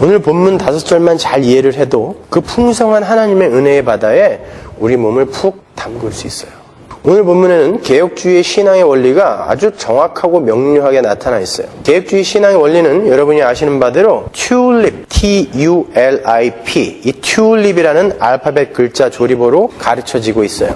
오늘 본문 5절만 잘 이해를 해도 그 풍성한 하나님의 은혜의 바다에 우리 몸을 푹 담글 수 있어요. 오늘 본문에는 개혁주의 신앙의 원리가 아주 정확하고 명료하게 나타나 있어요. 개혁주의 신앙의 원리는 여러분이 아시는 바대로 튤립, T-U-L-I-P, 이 튤립이라는 알파벳 글자 조립어로 가르쳐지고 있어요.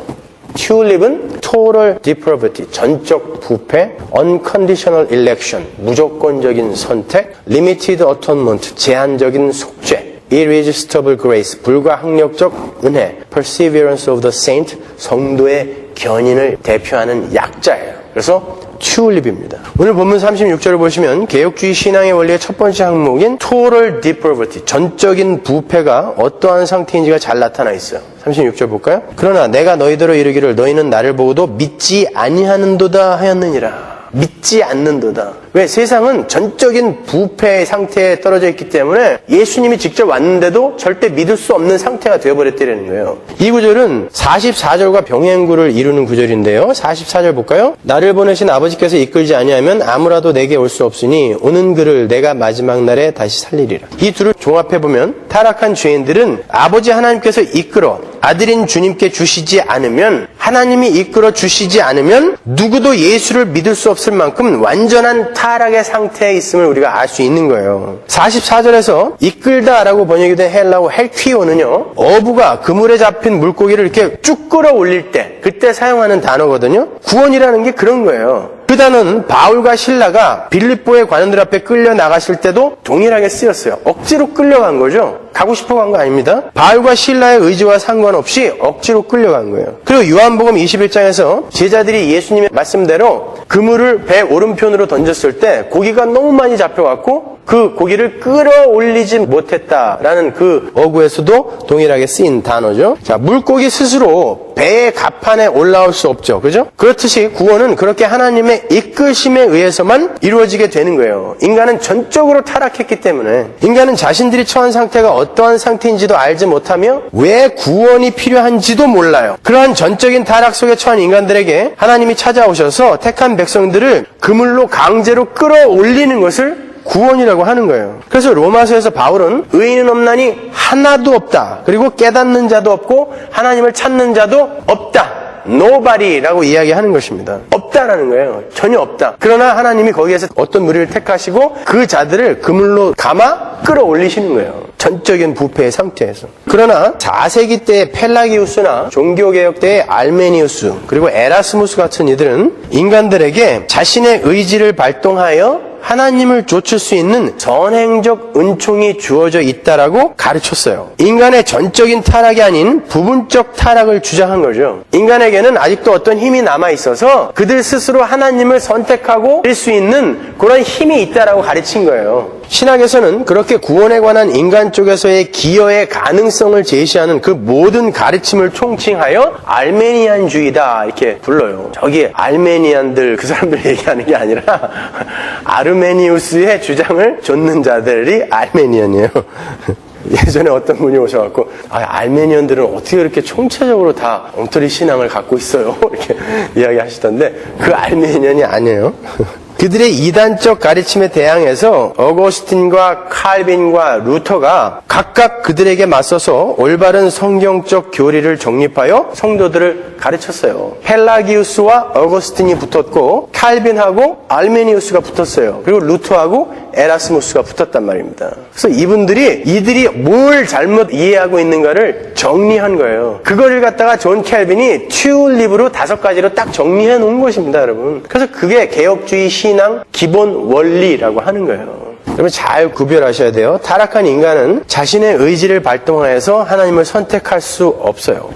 튤립은 total depravity, 전적 부패, unconditional election, 무조건적인 선택, limited atonement, 제한적인 속죄, irresistible grace, 불가항력적 은혜, perseverance of the saint, 성도의 견인을 대표하는 약자예요. 그래서 튤립입니다. 오늘 본문 36절을 보시면 개혁주의 신앙의 원리의 첫 번째 항목인 total depravity, 전적인 부패가 어떠한 상태인지가 잘 나타나 있어요. 36절 볼까요? 그러나 내가 너희더러 이르기를 너희는 나를 보고도 믿지 아니하는도다 하였느니라. 믿지 않는도다. 왜? 세상은 전적인 부패의 상태에 떨어져 있기 때문에 예수님이 직접 왔는데도 절대 믿을 수 없는 상태가 되어버렸다는 거예요. 이 구절은 44절과 병행구를 이루는 구절인데요. 44절 볼까요? 나를 보내신 아버지께서 이끌지 아니하면 아무라도 내게 올 수 없으니 오는 그를 내가 마지막 날에 다시 살리리라. 이 둘을 종합해보면 타락한 죄인들은 아버지 하나님께서 이끌어 아들인 주님께 주시지 않으면, 하나님이 이끌어 주시지 않으면 누구도 예수를 믿을 수 없을 만큼 완전한 타락의 상태에 있음을 우리가 알 수 있는 거예요. 44절에서 이끌다라고 번역이 된 헬라어 헬퀴오는요, 어부가 그물에 잡힌 물고기를 이렇게 쭉 끌어올릴 때, 그때 사용하는 단어거든요. 구원이라는 게 그런 거예요. 그 단어는 바울과 실라가 빌립보의 관원들 앞에 끌려 나갔을 때도 동일하게 쓰였어요. 억지로 끌려간 거죠. 가고 싶어 간 거 아닙니다. 바울과 실라의 의지와 상관없이 억지로 끌려간 거예요. 그리고 요한복음 21장에서 제자들이 예수님의 말씀대로 그물을 배 오른편으로 던졌을 때 고기가 너무 많이 잡혀갖고 그 고기를 끌어올리지 못했다라는 그 어구에서도 동일하게 쓰인 단어죠. 자, 물고기 스스로 배의 갑판에 올라올 수 없죠. 그죠? 그렇듯이 구원은 그렇게 하나님의 이끄심에 의해서만 이루어지게 되는 거예요. 인간은 전적으로 타락했기 때문에 인간은 자신들이 처한 상태가 어떠한 상태인지도 알지 못하며 왜 구원이 필요한지도 몰라요. 그러한 전적인 타락 속에 처한 인간들에게 하나님이 찾아오셔서 택한 백성들을 그물로 강제로 끌어올리는 것을 구원이라고 하는 거예요. 그래서 로마서에서 바울은 의인은 없나니 하나도 없다. 그리고 깨닫는 자도 없고 하나님을 찾는 자도 없다. Nobody라고 이야기하는 것입니다. 없다라는 거예요. 전혀 없다. 그러나 하나님이 거기에서 어떤 무리를 택하시고 그 자들을 그물로 감아 끌어올리시는 거예요. 전적인 부패의 상태에서. 그러나 4세기 때의 펠라기우스나 종교개혁 때의 알메니우스 그리고 에라스무스 같은 이들은 인간들에게 자신의 의지를 발동하여 하나님을 좇을 수 있는 전행적 은총이 주어져 있다라고 가르쳤어요. 인간의 전적인 타락이 아닌 부분적 타락을 주장한 거죠. 인간에게는 아직도 어떤 힘이 남아있어서 그들 스스로 하나님을 선택하고 할 수 있는 그런 힘이 있다라고 가르친 거예요. 신학에서는 그렇게 구원에 관한 인간 쪽에서의 기여의 가능성을 제시하는 그 모든 가르침을 총칭하여 알메니안주의다 이렇게 불러요. 저기 알메니안들 그 사람들 얘기하는 게 아니라 아르메니우스의 주장을 좇는 자들이 알메니안이에요. 예전에 어떤 분이 오셔갖고 알메니언들은 어떻게 그렇게 총체적으로 다 엉터리 신앙을 갖고 있어요 이렇게 이야기하시던데 그 알메니언이 아니에요. 그들의 이단적 가르침에 대항해서 어거스틴과 칼빈과 루터가 각각 그들에게 맞서서 올바른 성경적 교리를 정립하여 성도들을 가르쳤어요. 펠라기우스와 어거스틴이 붙었고 칼빈하고 알메니우스가 붙었어요. 그리고 루터하고 에라스무스가 붙었단 말입니다. 그래서 이들이 뭘 잘못 이해하고 있는가를 정리한 거예요. 그거를 갖다가 존 캘빈이 튤립으로 5가지로 딱 정리해 놓은 것입니다, 여러분. 그래서 그게 개혁주의 신앙 기본 원리라고 하는 거예요. 여러분 잘 구별하셔야 돼요. 타락한 인간은 자신의 의지를 발동하여서 하나님을 선택할 수 없어요.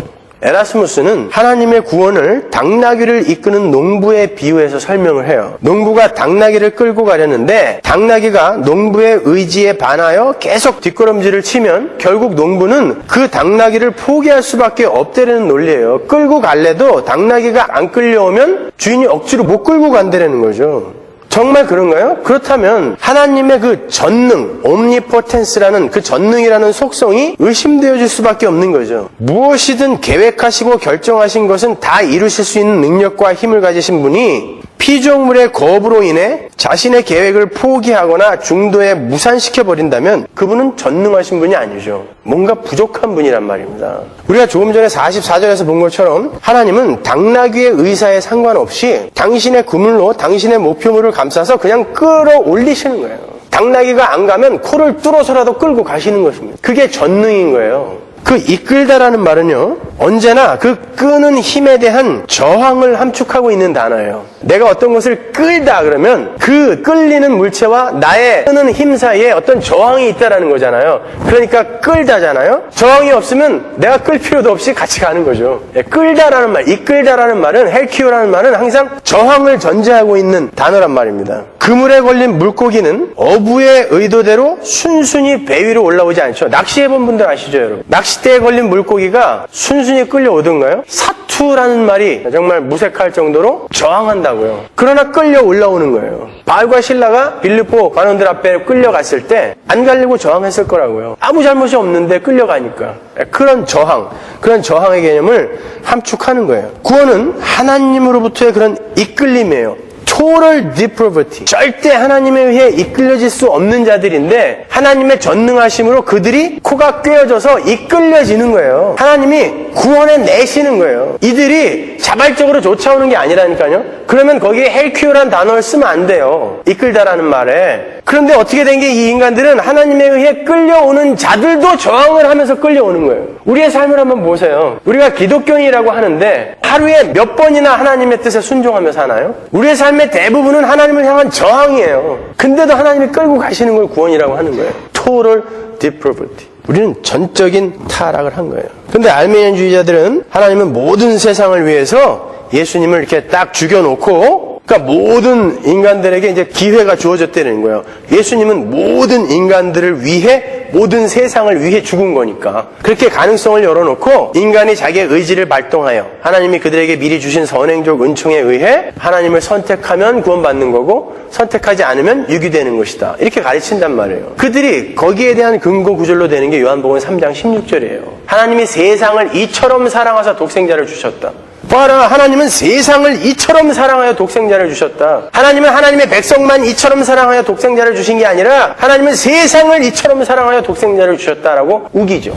에라스무스는 하나님의 구원을 당나귀를 이끄는 농부에 비유해서 설명을 해요. 농부가 당나귀를 끌고 가려는데 당나귀가 농부의 의지에 반하여 계속 뒷걸음질을 치면 결국 농부는 그 당나귀를 포기할 수밖에 없다는 논리예요. 끌고 갈래도 당나귀가 안 끌려오면 주인이 억지로 못 끌고 간다는 거죠. 정말 그런가요? 그렇다면 하나님의 그 전능, 옴니포텐스라는 그 전능이라는 속성이 의심되어질 수밖에 없는 거죠. 무엇이든 계획하시고 결정하신 것은 다 이루실 수 있는 능력과 힘을 가지신 분이 피조물의 거부로 인해 자신의 계획을 포기하거나 중도에 무산시켜버린다면 그분은 전능하신 분이 아니죠. 뭔가 부족한 분이란 말입니다. 우리가 조금 전에 44절에서 본 것처럼 하나님은 당나귀의 의사에 상관없이 당신의 그물로 당신의 목표물을 감싸서 그냥 끌어올리시는 거예요. 당나귀가 안 가면 코를 뚫어서라도 끌고 가시는 것입니다. 그게 전능인 거예요. 그 이끌다라는 말은요, 언제나 그 끄는 힘에 대한 저항을 함축하고 있는 단어예요. 내가 어떤 것을 끌다 그러면 그 끌리는 물체와 나의 끄는 힘 사이에 어떤 저항이 있다라는 거잖아요. 그러니까 끌다잖아요. 저항이 없으면 내가 끌 필요도 없이 같이 가는 거죠. 끌다라는 말, 이끌다라는 말은, 헬키오라는 말은 항상 저항을 전제하고 있는 단어란 말입니다. 그물에 걸린 물고기는 어부의 의도대로 순순히 배 위로 올라오지 않죠. 낚시해본 분들 아시죠, 여러분? 낚싯대에 걸린 물고기가 순순히 끌려오던가요? 사투라는 말이 정말 무색할 정도로 저항한다고요. 그러나 끌려 올라오는 거예요. 바울과 실라가 빌립보 관원들 앞에 끌려갔을 때 안 가려고 저항했을 거라고요. 아무 잘못이 없는데 끌려가니까. 그런 저항의 개념을 함축하는 거예요. 구원은 하나님으로부터의 그런 이끌림이에요. total depravity. 절대 하나님에 의해 이끌려질 수 없는 자들인데 하나님의 전능하심으로 그들이 코가 꿰어져서 이끌려지는 거예요. 하나님이 구원해 내시는 거예요. 이들이 자발적으로 쫓아오는 게 아니라니까요. 그러면 거기에 헬키오란 단어를 쓰면 안 돼요. 이끌다라는 말에. 그런데 어떻게 된 게 이 인간들은 하나님에 의해 끌려오는 자들도 저항을 하면서 끌려오는 거예요. 우리의 삶을 한번 보세요. 우리가 기독교인이라고 하는데 하루에 몇 번이나 하나님의 뜻에 순종하며 사나요? 우리의 삶의 대부분은 하나님을 향한 저항이에요. 근데도 하나님이 끌고 가시는 걸 구원이라고 하는 거예요. Total depravity. 우리는 전적인 타락을 한 거예요. 그런데 알미니안주의자들은 하나님은 모든 세상을 위해서 예수님을 이렇게 딱 죽여놓고, 그러니까 모든 인간들에게 이제 기회가 주어졌다는 거예요. 예수님은 모든 인간들을 위해, 모든 세상을 위해 죽은 거니까. 그렇게 가능성을 열어놓고 인간이 자기의 의지를 발동하여 하나님이 그들에게 미리 주신 선행적 은총에 의해 하나님을 선택하면 구원받는 거고 선택하지 않으면 유기되는 것이다. 이렇게 가르친단 말이에요. 그들이 거기에 대한 근거 구절로 되는 게 요한복음 3장 16절이에요. 하나님이 세상을 이처럼 사랑하사 독생자를 주셨다. 봐라, 하나님은 세상을 이처럼 사랑하여 독생자를 주셨다. 하나님은 하나님의 백성만 이처럼 사랑하여 독생자를 주신 게 아니라 하나님은 세상을 이처럼 사랑하여 독생자를 주셨다라고 우기죠.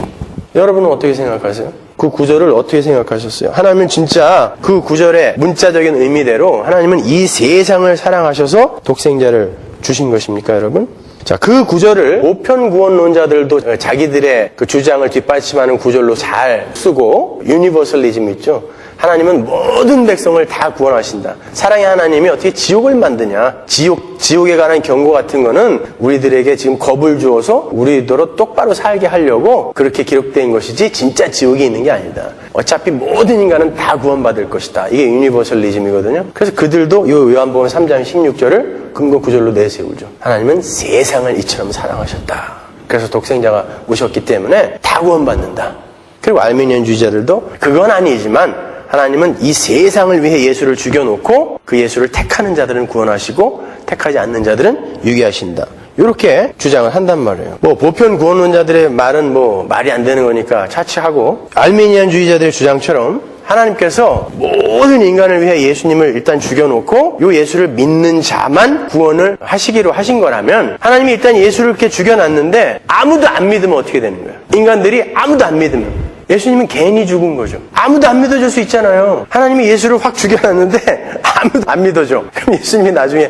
여러분은 어떻게 생각하세요? 그 구절을 어떻게 생각하셨어요? 하나님은 진짜 그 구절의 문자적인 의미대로 하나님은 이 세상을 사랑하셔서 독생자를 주신 것입니까, 여러분? 자, 그 구절을 보편구원론자들도 자기들의 그 주장을 뒷받침하는 구절로 잘 쓰고, 유니버설리즘 있죠? 하나님은 모든 백성을 다 구원하신다. 사랑의 하나님이 어떻게 지옥을 만드냐? 지옥에 관한 경고 같은 거는 우리들에게 지금 겁을 주어서 우리더러 똑바로 살게 하려고 그렇게 기록된 것이지 진짜 지옥이 있는 게 아니다. 어차피 모든 인간은 다 구원받을 것이다. 이게 유니버설리즘이거든요. 그래서 그들도 이 요한복음 3장 16절을 근거 구절로 내세우죠. 하나님은 세상을 이처럼 사랑하셨다. 그래서 독생자가 오셨기 때문에 다 구원받는다. 그리고 알미니안주의자들도 그건 아니지만 하나님은 이 세상을 위해 예수를 죽여놓고 그 예수를 택하는 자들은 구원하시고 택하지 않는 자들은 유기하신다. 이렇게 주장을 한단 말이에요. 보편 구원론자들의 말은 말이 안 되는 거니까 차치하고 알미니안주의자들의 주장처럼 하나님께서 모든 인간을 위해 예수님을 일단 죽여놓고 이 예수를 믿는 자만 구원을 하시기로 하신 거라면 하나님이 일단 예수를 이렇게 죽여놨는데 아무도 안 믿으면 어떻게 되는 거예요? 인간들이 아무도 안 믿으면 예수님은 괜히 죽은 거죠. 아무도 안 믿어줄 수 있잖아요. 하나님이 예수를 확 죽여놨는데 아무도 안 믿어줘. 그럼 예수님이 나중에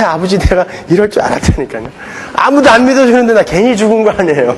아버지 내가 이럴 줄 알았다니까요. 아무도 안 믿어주는데 나 괜히 죽은 거 아니에요.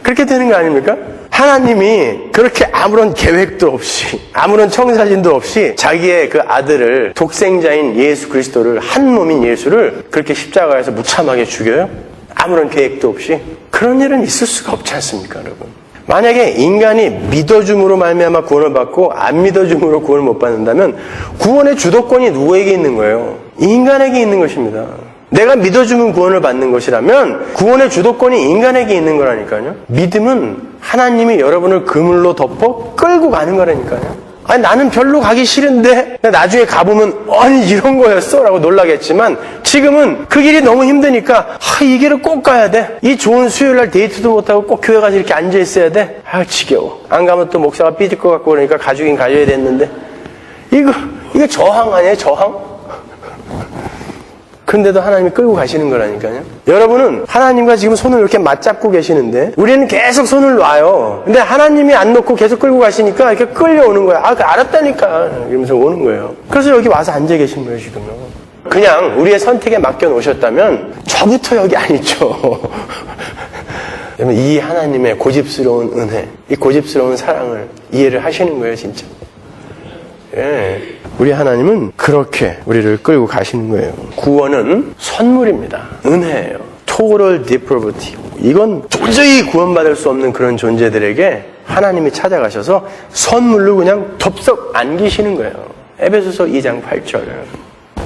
그렇게 되는 거 아닙니까? 하나님이 그렇게 아무런 계획도 없이 아무런 청사진도 없이 자기의 그 아들을 독생자인 예수 그리스도를 한 몸인 예수를 그렇게 십자가에서 무참하게 죽여요? 아무런 계획도 없이? 그런 일은 있을 수가 없지 않습니까, 여러분? 만약에 인간이 믿어줌으로 말미암아 구원을 받고 안 믿어줌으로 구원을 못 받는다면 구원의 주도권이 누구에게 있는 거예요? 인간에게 있는 것입니다. 내가 믿어주면 구원을 받는 것이라면 구원의 주도권이 인간에게 있는 거라니까요. 믿음은 하나님이 여러분을 그물로 덮어 끌고 가는 거라니까요. 아니 나는 별로 가기 싫은데 나중에 가보면 아니 이런 거였어? 라고 놀라겠지만 지금은 그 길이 너무 힘드니까 이 길을 꼭 가야 돼. 이 좋은 수요일날 데이트도 못하고 꼭 교회 가서 이렇게 앉아있어야 돼. 지겨워. 안 가면 또 목사가 삐질 것 같고 그러니까 가주긴 가져야 됐는데 이거 이게 저항 아니에요? 저항? 근데도 하나님이 끌고 가시는 거라니까요. 여러분은 하나님과 지금 손을 이렇게 맞잡고 계시는데 우리는 계속 손을 놔요. 근데 하나님이 안 놓고 계속 끌고 가시니까 이렇게 끌려오는 거야. 아, 알았다니까 이러면서 오는 거예요. 그래서 여기 와서 앉아 계신 거예요, 지금요. 그냥 우리의 선택에 맡겨 놓으셨다면 저부터 여기 안 있죠. 이 하나님의 고집스러운 은혜, 이 고집스러운 사랑을 이해를 하시는 거예요, 진짜. 예. 우리 하나님은 그렇게 우리를 끌고 가시는 거예요. 구원은 선물입니다. 은혜예요. Total depravity. 이건 도저히 구원받을 수 없는 그런 존재들에게 하나님이 찾아가셔서 선물로 그냥 덥석 안기시는 거예요. 에베소서 2장 8절.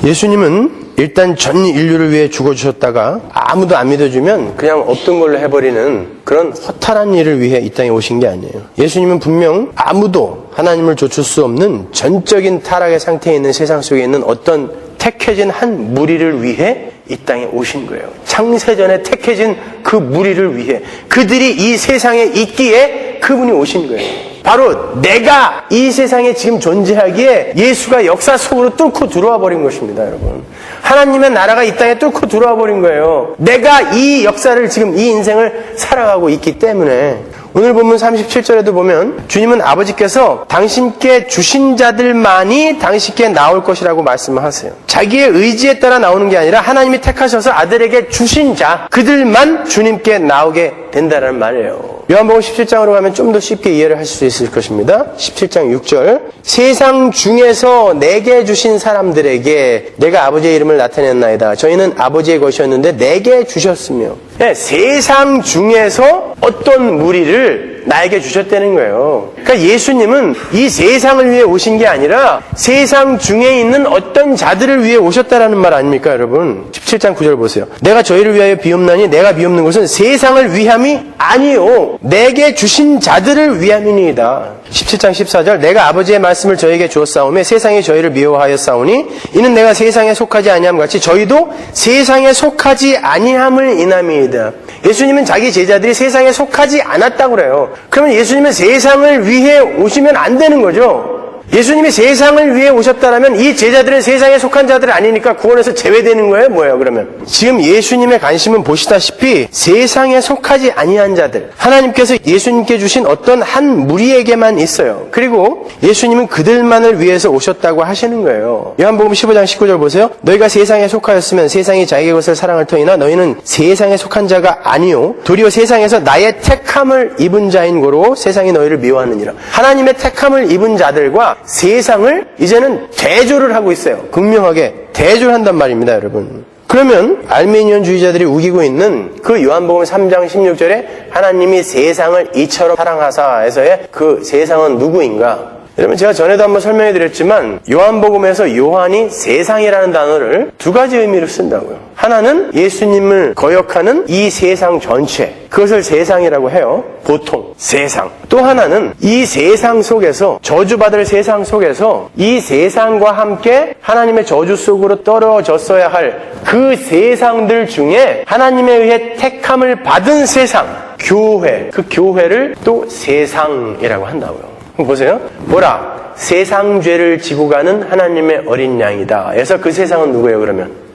예수님은 일단 전 인류를 위해 죽어주셨다가 아무도 안 믿어주면 그냥 없던 걸로 해버리는 그런 허탈한 일을 위해 이 땅에 오신 게 아니에요. 예수님은 분명 아무도 하나님을 좇을 수 없는 전적인 타락의 상태에 있는 세상 속에 있는 어떤 택해진 한 무리를 위해 이 땅에 오신 거예요. 창세전에 택해진 그 무리를 위해 그들이 이 세상에 있기에 그분이 오신 거예요. 바로 내가 이 세상에 지금 존재하기에 예수가 역사 속으로 뚫고 들어와 버린 것입니다, 여러분. 하나님의 나라가 이 땅에 뚫고 들어와 버린 거예요. 내가 이 역사를 지금 이 인생을 살아가고 있기 때문에 오늘 본문 37절에도 보면 주님은 아버지께서 당신께 주신 자들만이 당신께 나올 것이라고 말씀을 하세요. 자기의 의지에 따라 나오는 게 아니라 하나님이 택하셔서 아들에게 주신 자 그들만 주님께 나오게 된다는 말이에요. 요한복음 17장으로 가면 좀 더 쉽게 이해를 하실 수 있을 것입니다. 17장 6절 세상 중에서 내게 주신 사람들에게 내가 아버지의 이름을 나타냈나이다. 저희는 아버지의 것이었는데 내게 주셨으며 네, 세상 중에서 어떤 무리를 나에게 주셨다는 거예요. 그러니까 예수님은 이 세상을 위해 오신 게 아니라 세상 중에 있는 어떤 자들을 위해 오셨다라는 말 아닙니까, 여러분? 17장 9절 보세요. 내가 저희를 위하여 비옵나니 내가 비옵는 것은 세상을 위함이 아니요 내게 주신 자들을 위함이니이다. 17장 14절 내가 아버지의 말씀을 저에게 주었사오매 세상이 저희를 미워하였사오니 이는 내가 세상에 속하지 아니함 같이 저희도 세상에 속하지 아니함을 인함이이다. 예수님은 자기 제자들이 세상에 속하지 않았다고 그래요. 그러면 예수님은 세상을 위해 오시면 안 되는 거죠. 예수님이 세상을 위해 오셨다라면 이 제자들은 세상에 속한 자들 아니니까 구원에서 제외되는 거예요? 뭐예요, 그러면? 지금 예수님의 관심은 보시다시피 세상에 속하지 아니한 자들, 하나님께서 예수님께 주신 어떤 한 무리에게만 있어요. 그리고 예수님은 그들만을 위해서 오셨다고 하시는 거예요. 요한복음 15장 19절 보세요. 너희가 세상에 속하였으면 세상이 자기의 것을 사랑할 터이나 너희는 세상에 속한 자가 아니요 도리어 세상에서 나의 택함을 입은 자인 고로 세상이 너희를 미워하느니라. 하나님의 택함을 입은 자들과 세상을 이제는 대조를 하고 있어요. 극명하게 대조를 한단 말입니다, 여러분. 그러면 알미니언주의자들이 우기고 있는 그 요한복음 3장 16절에 하나님이 세상을 이처럼 사랑하사에서의 그 세상은 누구인가? 여러분 제가 전에도 한번 설명해 드렸지만 요한복음에서 요한이 세상이라는 단어를 두 가지 의미로 쓴다고요. 하나는 예수님을 거역하는 이 세상 전체, 그것을 세상이라고 해요. 보통 세상. 또 하나는 이 세상 속에서, 저주받을 세상 속에서 이 세상과 함께 하나님의 저주 속으로 떨어졌어야 할 그 세상들 중에 하나님에 의해 택함을 받은 세상, 교회, 그 교회를 또 세상이라고 한다고요. 보세요. 보라, 세상 죄를 지고 가는 하나님의 어린 양이다. 그래서 그 세상은 누구예요, 그러면?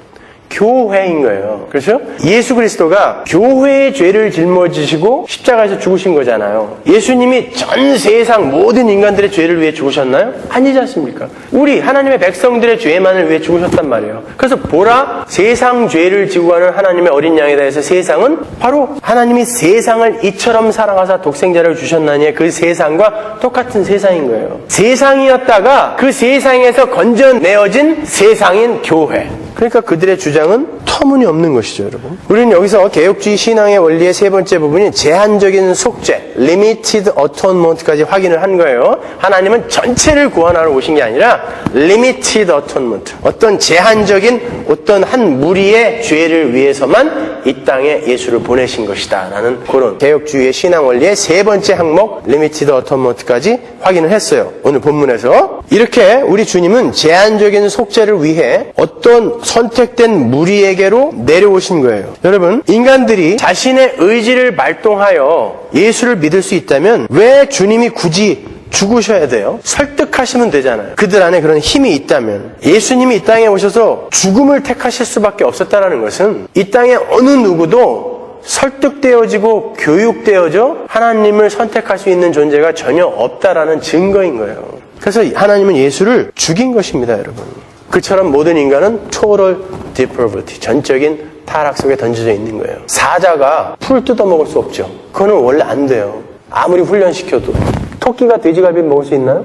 교회인 거예요. 그렇죠? 예수 그리스도가 교회의 죄를 짊어지시고 십자가에서 죽으신 거잖아요. 예수님이 전 세상 모든 인간들의 죄를 위해 죽으셨나요? 아니지 않습니까? 우리 하나님의 백성들의 죄만을 위해 죽으셨단 말이에요. 그래서 보라, 세상 죄를 지고 가는 하나님의 어린 양이다 해서 세상은 바로 하나님이 세상을 이처럼 사랑하사 독생자를 주셨나니의 그 세상과 똑같은 세상인 거예요. 세상이었다가 그 세상에서 건져내어진 세상인 교회. 그러니까 그들의 주장은 터무니없는 것이죠, 여러분. 우리는 여기서 개혁주의 신앙의 원리의 세 번째 부분이 제한적인 속죄, limited atonement까지 확인을 한 거예요. 하나님은 전체를 구원하러 오신 게 아니라 limited atonement, 어떤 제한적인 어떤 한 무리의 죄를 위해서만 이 땅에 예수를 보내신 것이다 라는 그런 개혁주의의 신앙 원리의 세 번째 항목 limited atonement까지 확인을 했어요. 오늘 본문에서 이렇게 우리 주님은 제한적인 속죄를 위해 어떤 선택된 무리에게로 내려오신 거예요. 여러분, 인간들이 자신의 의지를 발동하여 예수를 믿을 수 있다면 왜 주님이 굳이 죽으셔야 돼요. 설득하시면 되잖아요. 그들 안에 그런 힘이 있다면. 예수님이 이 땅에 오셔서 죽음을 택하실 수밖에 없었다는 것은 이 땅에 어느 누구도 설득되어지고 교육되어져 하나님을 선택할 수 있는 존재가 전혀 없다라는 증거인 거예요. 그래서 하나님은 예수를 죽인 것입니다, 여러분. 그처럼 모든 인간은 total depravity, 전적인 타락 속에 던져져 있는 거예요. 사자가 풀 뜯어먹을 수 없죠. 그거는 원래 안 돼요. 아무리 훈련시켜도. 토끼가 돼지갈비 먹을 수 있나요?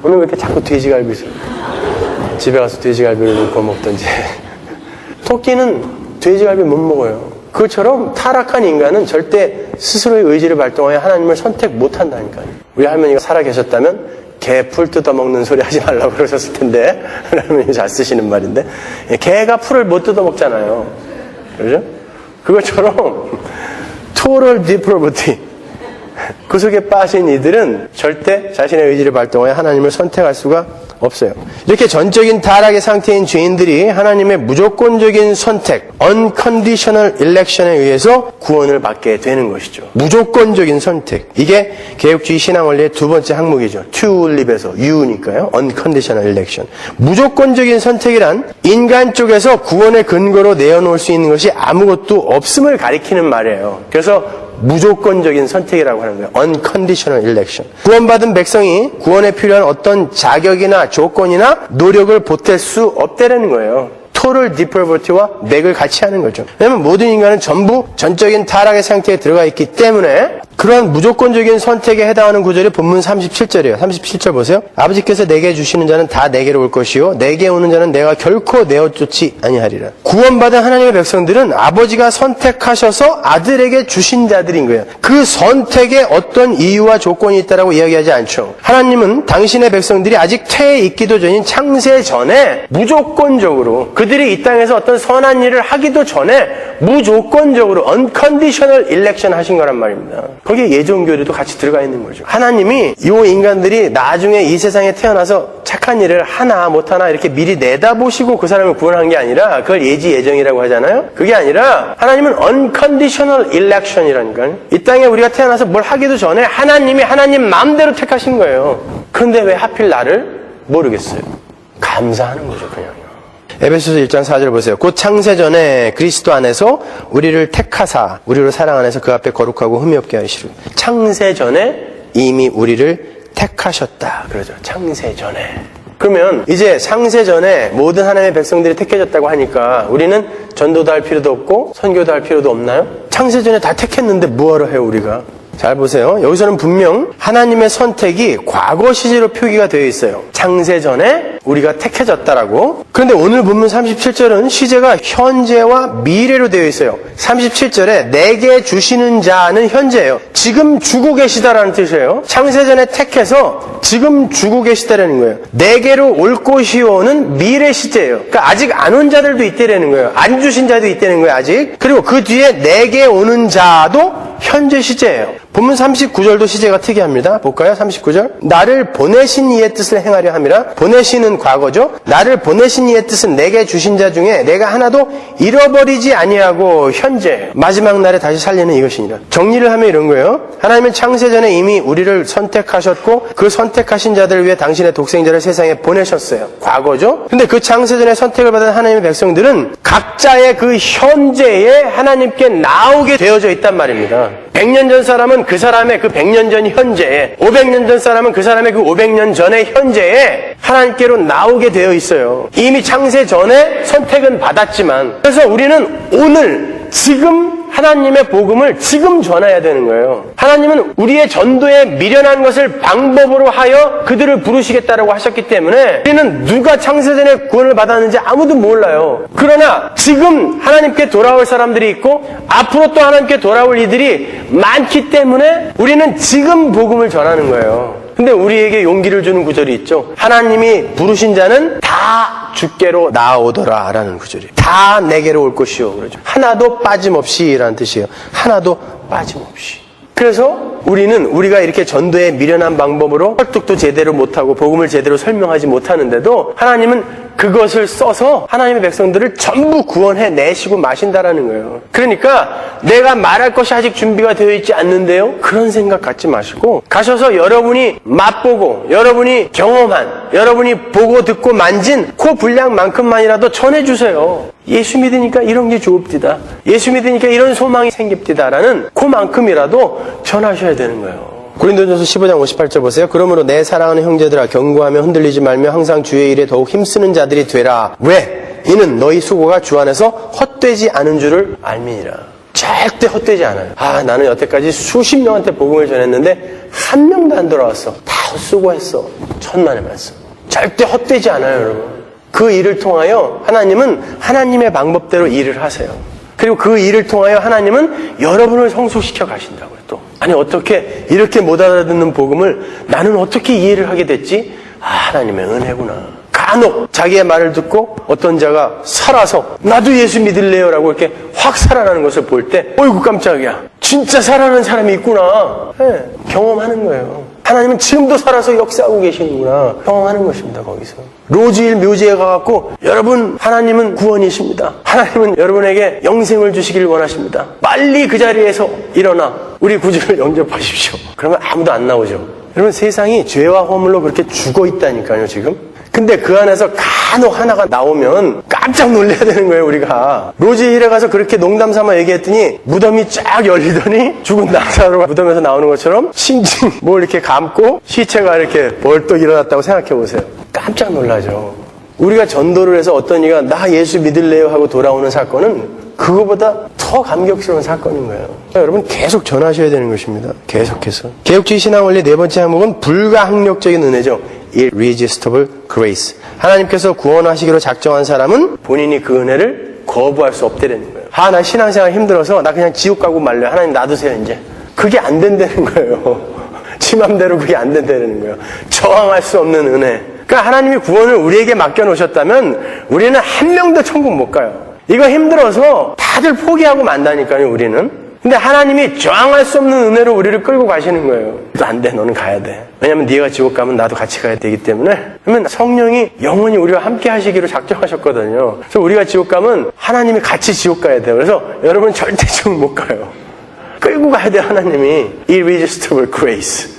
오늘 왜 이렇게 자꾸 돼지갈비 집에 가서 돼지갈비를 구워 먹던지. 토끼는 돼지갈비 못 먹어요. 그것처럼 타락한 인간은 절대 스스로의 의지를 발동하여 하나님을 선택 못 한다니까요. 우리 할머니가 살아 계셨다면 개 풀 뜯어먹는 소리 하지 말라고 그러셨을 텐데, 할머니 잘 쓰시는 말인데, 개가 풀을 못 뜯어먹잖아요. 그렇죠? 그것처럼 total depravity, 그 속에 빠진 이들은 절대 자신의 의지를 발동하여 하나님을 선택할 수가 없어요. 이렇게 전적인 타락의 상태인 죄인들이 하나님의 무조건적인 선택, unconditional election에 의해서 구원을 받게 되는 것이죠. 무조건적인 선택. 이게 개혁주의 신앙 원리의 두 번째 항목이죠. tulip에서 U니까요. unconditional election. 무조건적인 선택이란 인간 쪽에서 구원의 근거로 내어놓을 수 있는 것이 아무것도 없음을 가리키는 말이에요. 그래서 무조건적인 선택이라고 하는 거예요. unconditional election. 구원받은 백성이 구원에 필요한 어떤 자격이나 조건이나 노력을 보탤 수 없다는 거예요. total depravity와 맥을 같이 하는 거죠. 왜냐하면 모든 인간은 전부 전적인 타락의 상태에 들어가 있기 때문에 그러한 무조건적인 선택에 해당하는 구절이 본문 37절이에요. 37절 보세요. 아버지께서 내게 주시는 자는 다 내게로 올 것이요 내게 오는 자는 내가 결코 내어쫓지 아니하리라. 구원받은 하나님의 백성들은 아버지가 선택하셔서 아들에게 주신 자들인 거예요. 그 선택에 어떤 이유와 조건이 있다라고 이야기하지 않죠. 하나님은 당신의 백성들이 아직 태에 있기도 전인 창세 전에 무조건적으로 그들이 이 땅에서 어떤 선한 일을 하기도 전에 무조건적으로 unconditional election 하신 거란 말입니다. 거기에 예정교리도 같이 들어가 있는 거죠. 하나님이 이 인간들이 나중에 이 세상에 태어나서 착한 일을 하나 못하나 이렇게 미리 내다보시고 그 사람을 구원한 게 아니라 그걸 예정이라고 하잖아요. 그게 아니라 하나님은 unconditional election이라니까요. 이 땅에 우리가 태어나서 뭘 하기도 전에 하나님이 하나님 마음대로 택하신 거예요. 그런데 왜 하필 나를 모르겠어요. 감사하는 거죠, 그냥. 에베소서 1장 4절 보세요. 곧 창세전에 그리스도 안에서 우리를 택하사 우리로 사랑 안에서 그 앞에 거룩하고 흠이 없게 하시고 창세전에 이미 우리를 택하셨다. 그러죠. 창세전에. 그러면 이제 창세전에 모든 하나님의 백성들이 택해졌다고 하니까 우리는 전도도 할 필요도 없고 선교도 할 필요도 없나요? 창세전에 다 택했는데 뭐하러 해요, 우리가? 잘 보세요. 여기서는 분명 하나님의 선택이 과거 시제로 표기가 되어 있어요. 창세전에 우리가 택해졌다라고. 그런데 오늘 본문 37절은 시제가 현재와 미래로 되어 있어요. 37절에 내게 주시는 자는 현재예요. 지금 주고 계시다라는 뜻이에요. 창세전에 택해서 지금 주고 계시다라는 거예요. 내게로 올 것이오는 미래 시제예요. 그러니까 아직 안 온 자들도 있다라는 거예요. 안 주신 자도 있다는 거예요, 아직. 그리고 그 뒤에 내게 오는 자도 현재 시제예요. 본문 39절도 시제가 특이합니다. 볼까요? 39절. 나를 보내신 이의 뜻을 행하려 함이라. 보내시는 과거죠. 나를 보내신 이의 뜻은 내게 주신 자 중에 내가 하나도 잃어버리지 아니하고 현재 마지막 날에 다시 살리는 이것이니라. 정리를 하면 이런 거예요. 하나님은 창세전에 이미 우리를 선택하셨고 그 선택하신 자들을 위해 당신의 독생자를 세상에 보내셨어요. 과거죠. 근데 그 창세전에 선택을 받은 하나님의 백성들은 각자의 그 현재에 하나님께 나오게 되어져 있단 말입니다. 100년 전 사람은 그 사람의 그 100년 전 현재에, 500년 전 사람은 그 사람의 그 500년 전의 현재에 하나님께로 나오게 되어 있어요. 이미 창세 전에 선택은 받았지만, 그래서 우리는 오늘 지금 하나님의 복음을 지금 전해야 되는 거예요. 하나님은 우리의 전도에 미련한 것을 방법으로 하여 그들을 부르시겠다라고 하셨기 때문에 우리는 누가 창세전에 구원을 받았는지 아무도 몰라요. 그러나 지금 하나님께 돌아올 사람들이 있고 앞으로 또 하나님께 돌아올 이들이 많기 때문에 우리는 지금 복음을 전하는 거예요. 근데 우리에게 용기를 주는 구절이 있죠. 하나님이 부르신 자는 다 주께로 나오더라 라는 구절이. 다 내게로 올 것이요. 그러죠. 하나도 빠짐없이 라는 뜻이에요. 하나도 빠짐없이. 그래서 우리는 우리가 이렇게 전도에 미련한 방법으로 설득도 제대로 못하고 복음을 제대로 설명하지 못하는데도 하나님은 그것을 써서 하나님의 백성들을 전부 구원해 내시고 마신다라는 거예요. 그러니까 내가 말할 것이 아직 준비가 되어 있지 않는데요? 그런 생각 갖지 마시고 가셔서 여러분이 맛보고 여러분이 경험한 여러분이 보고 듣고 만진 그 분량만큼만이라도 전해주세요. 예수 믿으니까 이런 게 좋읍디다. 예수 믿으니까 이런 소망이 생깁디다라는 그만큼이라도 전하셔야 되는 거예요. 고린도전서 15장 58절 보세요. 그러므로 내 사랑하는 형제들아 경고하며 흔들리지 말며 항상 주의 일에 더욱 힘쓰는 자들이 되라. 왜? 이는 너희 수고가 주 안에서 헛되지 않은 줄을 알미니라. 절대 헛되지 않아요. 나는 여태까지 수십 명한테 복음을 전했는데 한 명도 안 돌아왔어. 다 헛수고했어. 천만의 말씀. 절대 헛되지 않아요, 여러분. 그 일을 통하여 하나님은 하나님의 방법대로 일을 하세요. 그리고 그 일을 통하여 하나님은 여러분을 성숙시켜 가신다고요, 또. 아니, 어떻게 이렇게 못 알아듣는 복음을 나는 어떻게 이해를 하게 됐지? 하나님의 은혜구나. 간혹 자기의 말을 듣고 어떤 자가 살아서 나도 예수 믿을래요 라고 이렇게 확 살아나는 것을 볼 때 어이구 깜짝이야. 진짜 살아나는 사람이 있구나. 네, 경험하는 거예요. 하나님은 지금도 살아서 역사하고 계시는구나. 경험하는 것입니다, 거기서. 로즈힐 묘지에 가갖고 여러분 하나님은 구원이십니다. 하나님은 여러분에게 영생을 주시길 원하십니다. 빨리 그 자리에서 일어나 우리 구주를 영접하십시오. 그러면 아무도 안 나오죠. 여러분 세상이 죄와 허물로 그렇게 죽어 있다니까요, 지금. 근데 그 안에서 간혹 하나가 나오면 깜짝 놀라야 되는 거예요, 우리가. 로즈힐에 가서 그렇게 농담 삼아 얘기했더니 무덤이 쫙 열리더니 죽은 나사로가 무덤에서 나오는 것처럼 싱싱 뭘 이렇게 감고 시체가 이렇게 벌떡 일어났다고 생각해 보세요. 깜짝 놀라죠. 우리가 전도를 해서 어떤 이가 나 예수 믿을래요 하고 돌아오는 사건은 그거보다 더 감격스러운 사건인 거예요. 여러분 계속 전하셔야 되는 것입니다. 계속해서. 개혁주의 신앙 원리 네 번째 항목은 불가항력적인 은혜죠. Irresistible grace. 하나님께서 구원하시기로 작정한 사람은 본인이 그 은혜를 거부할 수 없다는 거예요. 나 신앙생활 힘들어서 나 그냥 지옥 가고 말래요. 하나님 놔두세요 이제. 그게 안 된다는 거예요. 지 맘대로 그게 안 된다는 거예요. 저항할 수 없는 은혜. 그러니까 하나님이 구원을 우리에게 맡겨놓으셨다면 우리는 한 명도 천국 못 가요. 이거 힘들어서 다들 포기하고 만다니까요, 우리는. 근데 하나님이 저항할 수 없는 은혜로 우리를 끌고 가시는 거예요. 안 돼, 너는 가야 돼. 왜냐면 네가 지옥 가면 나도 같이 가야 되기 때문에. 그러면 성령이 영원히 우리와 함께 하시기로 작정하셨거든요. 그래서 우리가 지옥 가면 하나님이 같이 지옥 가야 돼요. 그래서 여러분 절대 지옥 못 가요. 끌고 가야 돼요, 하나님이. Irresistible grace.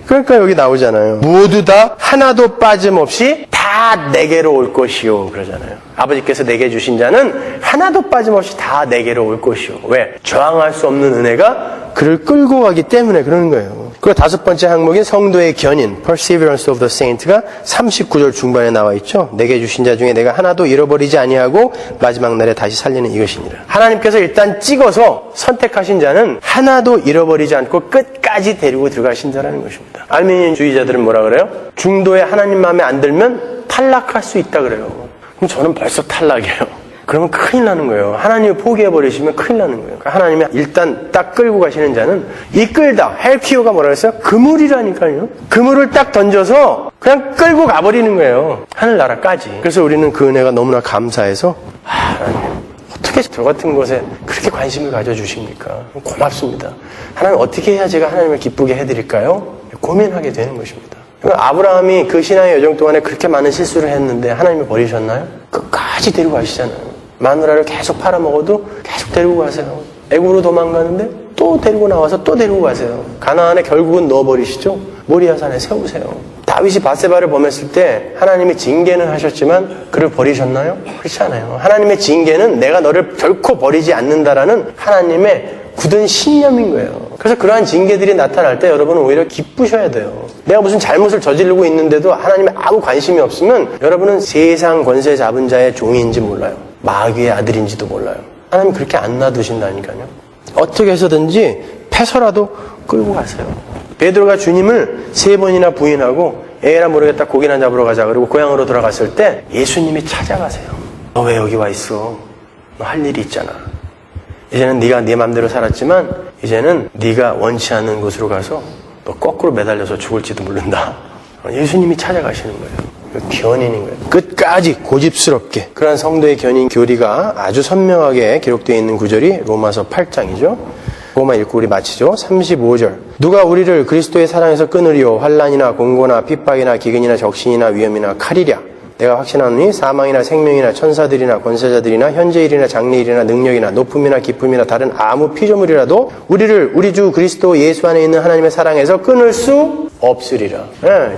그러니까 여기 나오잖아요. 모두 다 하나도 빠짐없이 다 내게로 올 것이요. 그러잖아요. 아버지께서 내게 주신 자는 하나도 빠짐없이 다 내게로 올 것이요. 왜? 저항할 수 없는 은혜가 그를 끌고 가기 때문에 그러는 거예요. 그리고 다섯 번째 항목인 성도의 견인, Perseverance of the Saint가 39절 중반에 나와 있죠. 내게 주신 자 중에 내가 하나도 잃어버리지 아니하고 마지막 날에 다시 살리는 이것이니라. 하나님께서 일단 찍어서 선택하신 자는 하나도 잃어버리지 않고 끝까지 데리고 들어가신 자라는 것입니다. 알미니언주의자들은 뭐라 그래요? 중도에 하나님 마음에 안 들면 탈락할 수 있다 그래요. 그럼 저는 벌써 탈락이에요. 그러면 큰일 나는 거예요. 하나님을 포기해버리시면 큰일 나는 거예요. 그러니까 하나님이 일단 딱 끌고 가시는 자는 이끌다. 헬키오가 뭐라 그랬어요? 그물이라니까요. 그물을 딱 던져서 그냥 끌고 가버리는 거예요. 하늘나라까지. 그래서 우리는 그 은혜가 너무나 감사해서 하나님 어떻게 저 같은 것에 그렇게 관심을 가져주십니까? 고맙습니다. 하나님 어떻게 해야 제가 하나님을 기쁘게 해드릴까요? 고민하게 되는 것입니다. 아브라함이 그 신앙의 여정 동안에 그렇게 많은 실수를 했는데 하나님이 버리셨나요? 끝까지 데리고 가시잖아요. 마누라를 계속 팔아먹어도 계속 데리고 가세요. 애굽으로 도망가는데 또 데리고 나와서 또 데리고 가세요. 가나안에 결국은 넣어버리시죠. 모리아산에 세우세요. 다윗이 밧세바를 범했을 때 하나님이 징계는 하셨지만 그를 버리셨나요? 그렇지 않아요. 하나님의 징계는 내가 너를 결코 버리지 않는다라는 하나님의 굳은 신념인 거예요. 그래서 그러한 징계들이 나타날 때 여러분은 오히려 기쁘셔야 돼요. 내가 무슨 잘못을 저지르고 있는데도 하나님의 아무 관심이 없으면 여러분은 세상 권세 잡은 자의 종인지 몰라요. 마귀의 아들인지도 몰라요. 하나님 그렇게 안 놔두신다니까요. 어떻게 해서든지 패서라도 끌고 가세요. 베드로가 주님을 3번이나 부인하고 에라 모르겠다 고기나 잡으러 가자 그리고 고향으로 돌아갔을 때 예수님이 찾아가세요. 너 왜 여기 와 있어? 너 할 일이 있잖아. 이제는 네가 네 맘대로 살았지만 이제는 네가 원치 않는 곳으로 가서 너 거꾸로 매달려서 죽을지도 모른다. 예수님이 찾아가시는 거예요. 견인인 거예요. 끝까지 고집스럽게. 그런 성도의 견인 교리가 아주 선명하게 기록되어 있는 구절이 로마서 8장이죠. 그것만 읽고 우리 마치죠. 35절. 누가 우리를 그리스도의 사랑에서 끊으리요? 환난이나 공고나 핍박이나 기근이나 적신이나 위험이나 칼이랴. 내가 확신하노니 사망이나 생명이나 천사들이나 권세자들이나 현재일이나 장래일이나 능력이나 높음이나 기쁨이나 다른 아무 피조물이라도 우리를 우리 주 그리스도 예수 안에 있는 하나님의 사랑에서 끊을 수 없으리라.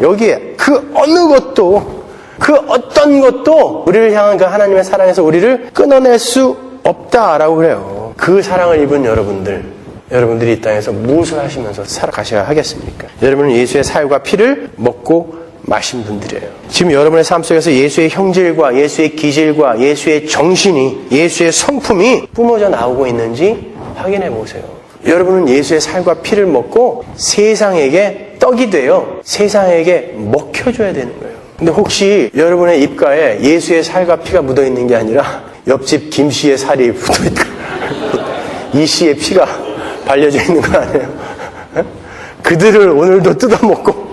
여기에 그 어느 것도, 그 어떤 것도 우리를 향한 그 하나님의 사랑에서 우리를 끊어낼 수 없다라고 그래요. 그 사랑을 입은 여러분들이 이 땅에서 무엇을 하시면서 살아가셔야 하겠습니까? 여러분은 예수의 살과 피를 먹고 마신 분들이에요. 지금 여러분의 삶 속에서 예수의 형질과 예수의 기질과 예수의 정신이, 예수의 성품이 뿜어져 나오고 있는지 확인해 보세요. 여러분은 예수의 살과 피를 먹고 세상에게 떡이 되어 세상에게 먹혀줘야 되는 거예요. 근데 혹시 여러분의 입가에 예수의 살과 피가 묻어 있는 게 아니라 옆집 김 씨의 살이 묻어 있고 이 씨의 피가 발려져 있는 거 아니에요? 그들을 오늘도 뜯어먹고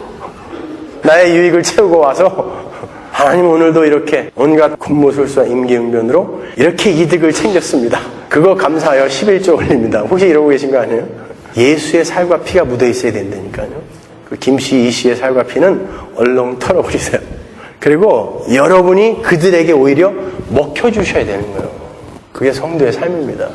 나의 유익을 채우고 와서 하나님 오늘도 이렇게 온갖 군무술수와 임기응변으로 이렇게 이득을 챙겼습니다. 그거 감사하여 11조 올립니다. 혹시 이러고 계신 거 아니에요? 예수의 살과 피가 묻어 있어야 된다니까요. 그 김씨, 이씨의 살과 피는 얼렁 털어버리세요. 그리고 여러분이 그들에게 오히려 먹혀주셔야 되는 거예요. 그게 성도의 삶입니다.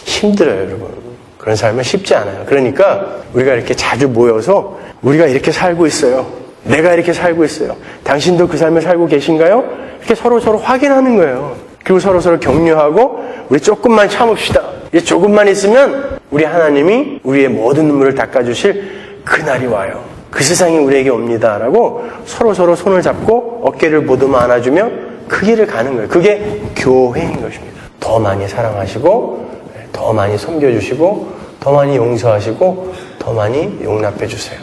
힘들어요, 여러분. 그런 삶은 쉽지 않아요. 그러니까 우리가 이렇게 자주 모여서 우리가 이렇게 살고 있어요. 내가 이렇게 살고 있어요. 당신도 그 삶을 살고 계신가요? 이렇게 서로 확인하는 거예요. 그리고 서로 격려하고 우리 조금만 참읍시다. 이제 조금만 있으면 우리 하나님이 우리의 모든 눈물을 닦아주실 그날이 와요. 그 세상이 우리에게 옵니다. 라고 서로 손을 잡고 어깨를 보듬어 안아주며 그 길을 가는 거예요. 그게 교회인 것입니다. 더 많이 사랑하시고 더 많이 섬겨주시고 더 많이 용서하시고 더 많이 용납해 주세요.